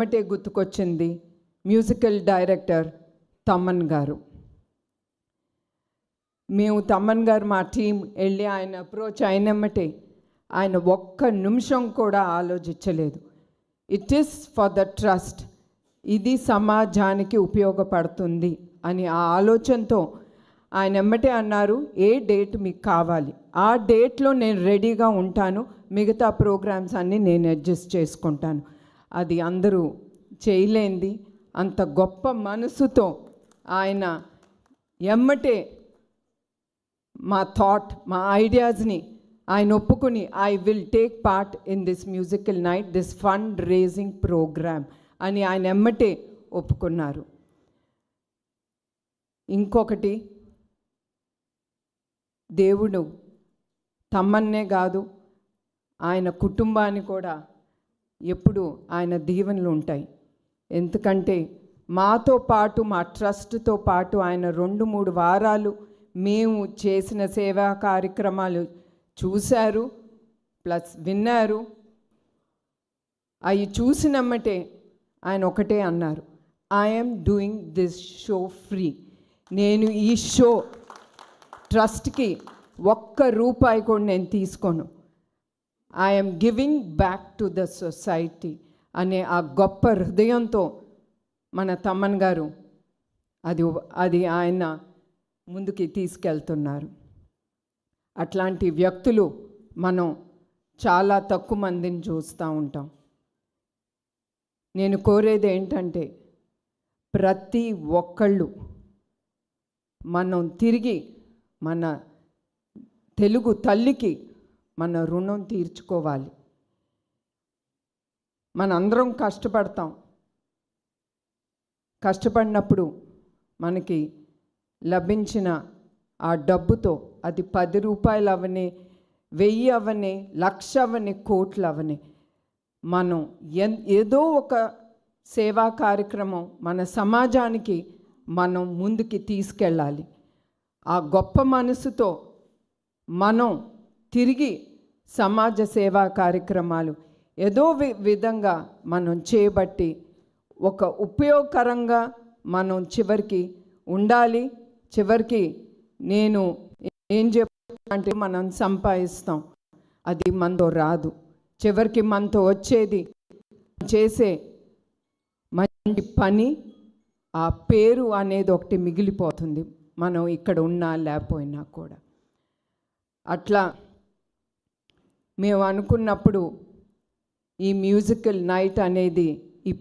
వెంటనే గుర్తుకొచ్చింది musical director Thaman గారు. మేము తమన్ గారు మా టీం వెళ్ళి ఆయన అప్రోచ్ అయినమ్మటే ఆయన ఒక్క నిమిషం కూడా ఆలోచించలేదు. It is for the trust, ఇది సమాజానికి ఉపయోగపడుతుంది అని ఆ ఆలోచనతో ఆయన ఎమ్మటే అన్నారు, ఏ డేట్ మీకు కావాలి ఆ డేట్లో నేను రెడీగా ఉంటాను, మిగతా ప్రోగ్రామ్స్ అన్నీ నేను అడ్జస్ట్ చేసుకుంటాను. అది అందరూ చేయలేంది. అంత గొప్ప మనసుతో ఆయన ఎమ్మటే మా థాట్, మా ఐడియాస్ని ఆయన ఒప్పుకుని I will take part in this musical night, this fund raising programme అని ఆయన ఎమ్మటే ఒప్పుకున్నారు. ఇంకొకటి, దేవుడు తమ్మన్నే కాదు ఆయన కుటుంబాన్ని కూడా ఎప్పుడు ఆయన దీవెనలు ఉంటాయి. ఎందుకంటే మాతో పాటు మా ట్రస్ట్తో పాటు ఆయన 2-3 వారాలు మేము చేసిన సేవా కార్యక్రమాలు చూశారు, ప్లస్ విన్నారు. అవి చూసినమ్మటే ఆయన ఒకటే అన్నారు, I'm doing this show free. నేను ఈ షో ట్రస్ట్కి ₹1 కూడా నేను తీసుకోను. I'm giving back to the society అనే ఆ గొప్ప హృదయంతో మన తమన్ గారు అది ఆయన ముందుకి తీసుకెళ్తున్నారు. అట్లాంటి వ్యక్తులు మనం చాలా తక్కువ మందిని చూస్తూ ఉంటాం. నేను కోరేది ఏంటంటే ప్రతి ఒక్కళ్ళు మనం తిరిగి మన తెలుగు తల్లికి మన రుణం తీర్చుకోవాలి. మనందరం కష్టపడినప్పుడు మనకి లభించిన ఆ డబ్బుతో, అది ₹10 అవని, 1000 అవని, 1,00,000 అవని, కోట్లు అవని, మనం ఏదో ఒక సేవా కార్యక్రమం మన సమాజానికి మనం ముందుకి తీసుకెళ్ళాలి. ఆ గొప్ప మనసుతో మనం తిరిగి సమాజ సేవా కార్యక్రమాలు ఏదో విధంగా మనం చేయబట్టి ఒక ఉపయోగకరంగా మనం చివరికి ఉండాలి. చివరికి నేను ఏం చెప్పాలంటే మనం సంపాదిస్తాం, అది మనతో రాదు. చివరికి మనతో వచ్చేది చేసే మంచి పని, ఆ పేరు అనేది ఒకటి మిగిలిపోతుంది, మనం ఇక్కడ ఉన్నా లేకపోయినా కూడా. అట్లా మేము అనుకున్నప్పుడు ఈ మ్యూజికల్ నైట్ అనేది ఈ